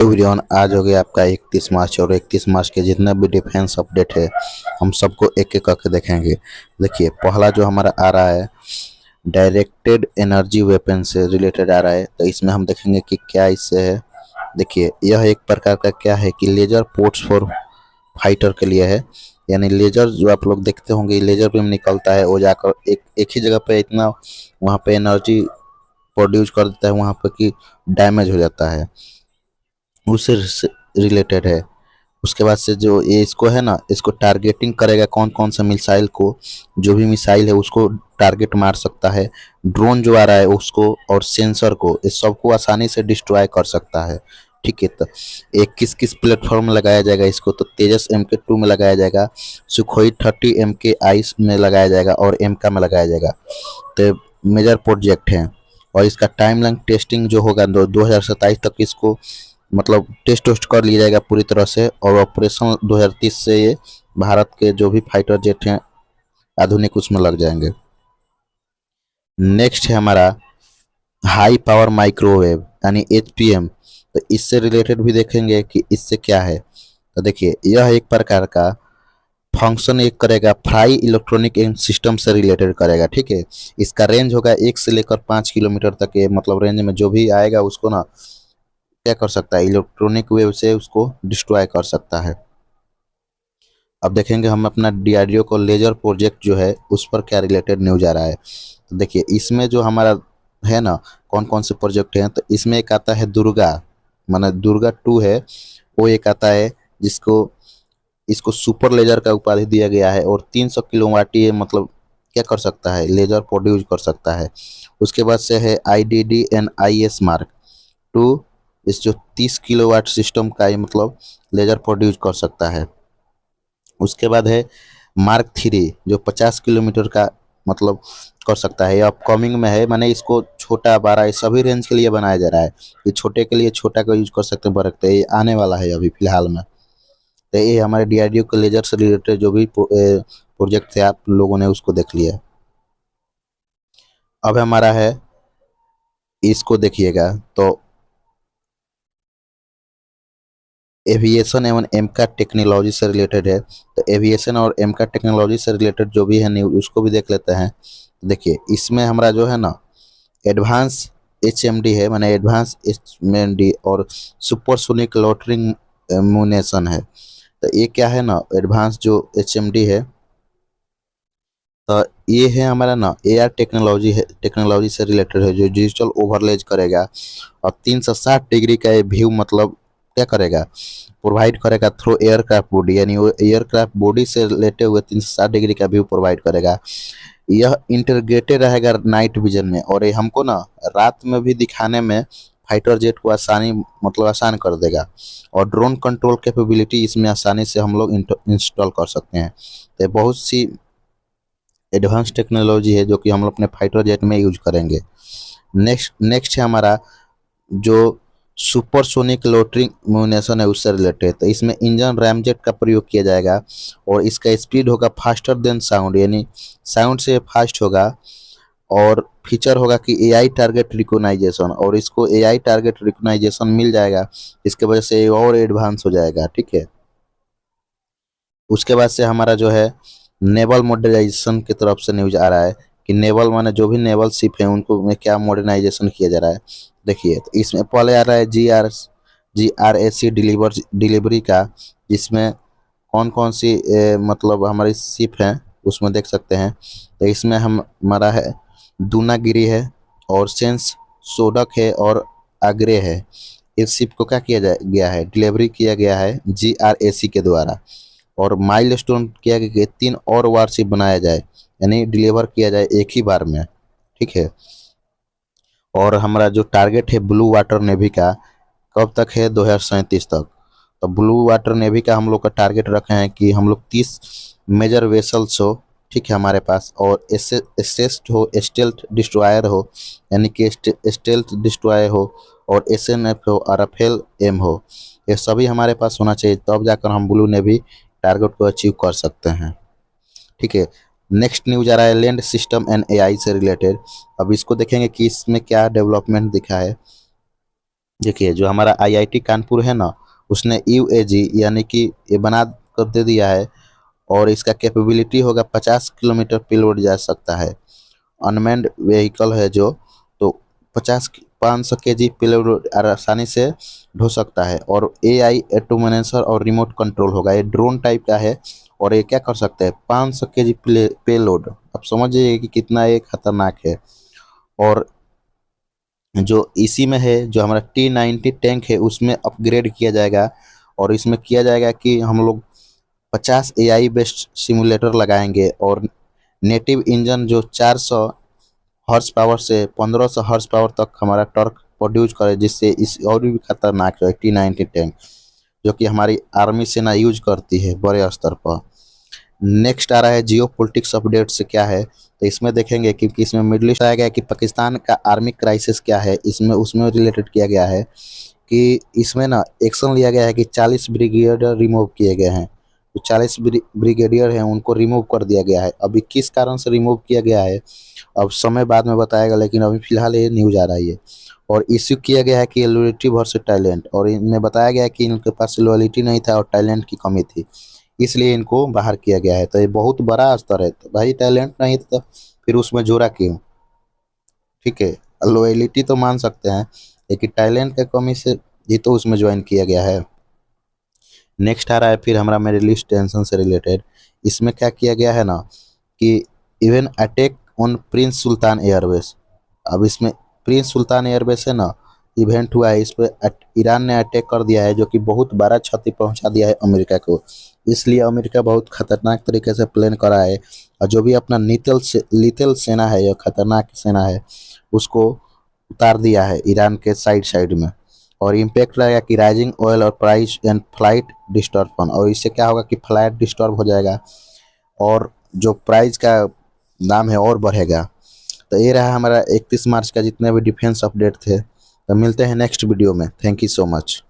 Everyone, आज हो गया आपका 31 मार्च और 31 मार्च के जितना भी डिफेंस अपडेट है हम सबको एक एक करके देखेंगे। देखिए, पहला जो हमारा आ रहा है डायरेक्टेड एनर्जी वेपन से रिलेटेड आ रहा है, तो इसमें हम देखेंगे कि क्या इससे है। देखिए, यह एक प्रकार का क्या है कि लेजर पोर्ट्स फॉर फाइटर के लिए है। यानी लेजर जो आप लोग देखते होंगे, लेजर बीम निकलता है, वो जाकर एक ही जगह पे इतना वहाँ पे एनर्जी प्रोड्यूस कर देता है वहाँ पे कि डैमेज हो जाता है, उससे रिलेटेड है। उसके बाद से जो ये इसको है ना, इसको टारगेटिंग करेगा कौन कौन सा मिसाइल को, जो भी मिसाइल है उसको टारगेट मार सकता है। ड्रोन जो आ रहा है उसको, और सेंसर को, इस सबको आसानी से डिस्ट्रॉय कर सकता है। ठीक है, तो एक किस किस प्लेटफॉर्म में लगाया जाएगा इसको, तो तेजस MK2 में लगाया जाएगा, सुखोई 30 MKI में लगाया जाएगा और एमका में लगाया जाएगा। तो मेजर प्रोजेक्ट है, और इसका टाइमलाइन टेस्टिंग जो होगा 2027 तक इसको मतलब टेस्ट वेस्ट कर लिया जाएगा पूरी तरह से, और ऑपरेशन 2030 से ये भारत के जो भी फाइटर जेट हैं आधुनिक उसमें लग जाएंगे। नेक्स्ट है हमारा हाई पावर माइक्रोवेव यानी HPM। तो इससे रिलेटेड भी देखेंगे कि इससे क्या है। तो देखिए, यह एक प्रकार का फंक्शन एक करेगा, फ्राई इलेक्ट्रॉनिक सिस्टम से रिलेटेड करेगा। ठीक है, इसका रेंज होगा 1 से लेकर 5 किलोमीटर तक के, मतलब रेंज में जो भी आएगा उसको ना क्या कर सकता है, इलेक्ट्रॉनिक वेव से उसको डिस्ट्रॉय कर सकता है। अब देखेंगे हम अपना DRDO को लेजर प्रोजेक्ट जो है उस पर क्या रिलेटेड न्यूज आ रहा है। तो देखिए, इसमें जो हमारा है ना कौन कौन से प्रोजेक्ट हैं, तो इसमें एक आता है दुर्गा, माना दुर्गा 2 है, वो एक आता है जिसको इसको सुपर लेजर का उपाधि दिया गया है, और 300 किलोवाट ये मतलब क्या कर सकता है, लेजर प्रोड्यूस कर सकता है। उसके बाद से है IDDNIS Mark 2, इस जो 30 किलोवाट सिस्टम का ये मतलब लेजर प्रोड्यूस कर सकता है। उसके बाद है Mark 3 जो 50 किलोमीटर का मतलब कर सकता है, ये अपकमिंग में है, माने इसको छोटा बड़ा ये सभी रेंज के लिए बनाया जा रहा है। ये छोटे के लिए छोटा का यूज कर सकते हैं, बड़ा ये आने वाला है अभी फिलहाल में। तो ये हमारे DRDO के लेजर से रिलेटेड जो भी प्रोजेक्ट थे आप लोगों ने उसको देख लिया। अब हमारा है, इसको देखिएगा तो एविएशन एवं एमका टेक्नोलॉजी से रिलेटेड है। तो एविएशन और एमका टेक्नोलॉजी से रिलेटेड जो भी है न्यूज उसको भी देख लेते हैं। देखिए, इसमें हमारा जो है ना एडवांस HMD है, माने एडवांस HMD और सुपरसोनिक लॉटरिंग म्यूनेशन है। तो ये क्या है ना, एडवांस जो HMD है, तो ये है हमारा ना AR टेक्नोलॉजी है, टेक्नोलॉजी से रिलेटेड है, जो डिजिटल ओवरलेज करेगा और 360 डिग्री का ये व्यू मतलब क्या करेगा, प्रोवाइड करेगा थ्रू एयरक्राफ्ट बॉडी, यानी वो एयरक्राफ्ट बॉडी से लेटे हुए 360 डिग्री का व्यू प्रोवाइड करेगा। यह इंटीग्रेटेड रहेगा नाइट विजन में, और ये हमको ना रात में भी दिखाने में फाइटर जेट को आसानी मतलब आसान कर देगा, और ड्रोन कंट्रोल कैपेबिलिटी इसमें आसानी से हम लोग इंस्टॉल कर सकते हैं। तो बहुत सी एडवांस टेक्नोलॉजी है जो कि हम लोग अपने फाइटर जेट में यूज करेंगे। नेक्स्ट नेक्स्ट है हमारा जो सुपरसोनिक लोटरिंग म्यूनेशन है उससे रिलेटेड। तो इसमें इंजन रैमजेट का प्रयोग किया जाएगा, और इसका स्पीड होगा फास्टर देन साउंड, यानी साउंड से फास्ट होगा। और फीचर होगा कि AI टारगेट रिकोनाइजेशन, और इसको AI टारगेट रिकोनाइजेशन मिल जाएगा, इसके वजह से और एडवांस हो जाएगा। ठीक है, उसके बाद से हमारा जो है नेवल मॉडर्नाइजेशन की तरफ से न्यूज आ रहा है कि नेवल माने जो भी नेवल शिप है उनको में क्या मॉडर्नाइजेशन किया जा रहा है। देखिए, तो इसमें पहले आ रहा है GRAC डिलीवरी का, जिसमें कौन कौन सी मतलब हमारी शिप हैं उसमें देख सकते हैं। तो इसमें हम हमारा है दूनागिरी है, और सेंस सोडक है, और आगरे है। इस शिप को क्या गया है, डिलीवरी किया गया है GRAC के द्वारा, और माइलस्टोन किया गया कि 3 और वारशिप बनाया जाए, यानी डिलीवर किया जाए एक ही बार में। ठीक है, और हमारा जो टारगेट है ब्लू वाटर नेवी का कब तक है, 2037 तक। तो ब्लू वाटर नेवी का हम लोग का टारगेट रखे हैं कि हम लोग 30 मेजर वेसल्स हो, ठीक है हमारे पास, और एसेस्ट हो, स्टेल्थ डिस्ट्रॉयर हो, यानी कि स्टेल्थ डिस्ट्रॉयर हो, और SNF हो, RFL M हो, ये सभी हमारे पास होना चाहिए, तब जाकर हम ब्लू नेवी टारगेट को अचीव कर सकते हैं। ठीक है, नेक्स्ट न्यूज आ रहा है लैंड सिस्टम एंड AI से रिलेटेड। अब इसको देखेंगे कि इसमें क्या डेवलपमेंट दिखा है। देखिए जो हमारा आईआईटी कानपुर है ना, उसने यूएजी यानी कि ये बना कर दे दिया है, और इसका कैपेबिलिटी होगा 50 किलोमीटर पेलोड जा सकता है। अनमैन्ड व्हीकल है जो, तो 500 केजी पेलोड आसानी से ढो सकता है। और एआई ऑटोमेशन और रिमोट कंट्रोल होगा, ये ड्रोन टाइप का है। और ये क्या कर सकते हैं, 500 केजी पेलोड। अब समझिए कि कितना ये खतरनाक है। और जो इसी में है, जो हमारा T90 टैंक है, उसमें अपग्रेड किया जाएगा। और इसमें किया जाएगा कि हम लोग 50 एआई बेस्ड सिमुलेटर लगाएंगे, और नेटिव इंजन जो 400 हॉर्स पावर से 1500 हॉर्स पावर तक हमारा टॉर्क प्रोड्यूस करे, जिससे इस और भी खतरनाक है T90 टैंक, जो कि हमारी आर्मी सेना यूज करती है बड़े स्तर पर। नेक्स्ट आ रहा है जियो पॉलिटिक्स अपडेट से क्या है, तो इसमें देखेंगे क्योंकि इसमें मिडिल ईस्ट आया गया कि पाकिस्तान का आर्मी क्राइसिस क्या है, इसमें उसमें रिलेटेड किया गया है कि इसमें ना एक्शन लिया गया है कि 40 ब्रिगेडियर रिमूव किए गए हैं। जो 40 ब्रिगेडियर हैं उनको रिमूव कर दिया गया है। अभी किस कारण से रिमूव किया गया है, अब समय बाद में बताएगा, लेकिन अभी फिलहाल ये न्यूज आ रही है। और इश्यू किया गया है कि लॉयल्टी वर्सेस टैलेंट, और इनमें बताया गया है कि इनके पास लॉयल्टी नहीं था और टैलेंट की कमी थी, इसलिए इनको बाहर किया गया है। तो ये बहुत बड़ा स्तर है। तो भाई टैलेंट नहीं था तो फिर उसमें जोड़ा क्यों? ठीक है, लॉयल्टी तो मान सकते हैं, लेकिन टैलेंट की कमी से ही तो उसमें ज्वाइन किया गया है। नेक्स्ट आ रहा है फिर हमारा मिडिल ईस्ट टेंशन से रिलेटेड। इसमें क्या किया गया है ना कि even attack on Prince Sultan Airways. अब इसमें प्रिंस सुल्तान एयरवेज है ना, इवेंट हुआ है, इस पर ईरान ने अटैक कर दिया है, जो कि बहुत बड़ा क्षति पहुंचा दिया है अमेरिका को। इसलिए अमेरिका बहुत खतरनाक तरीके से प्लान करा है, और जो भी अपना लिथल सेना है, या खतरनाक सेना है, उसको उतार दिया है ईरान के साइड साइड में। और इम्पैक्ट रहेगा कि राइजिंग ऑयल और प्राइस एंड फ्लाइट डिस्टर्बन, और इससे क्या होगा कि फ्लाइट डिस्टर्ब हो जाएगा, और जो प्राइस का दाम है और बढ़ेगा। तो ये रहा हमारा 31 मार्च का जितने भी डिफेंस अपडेट थे। तो मिलते हैं नेक्स्ट वीडियो में। Thank you so much.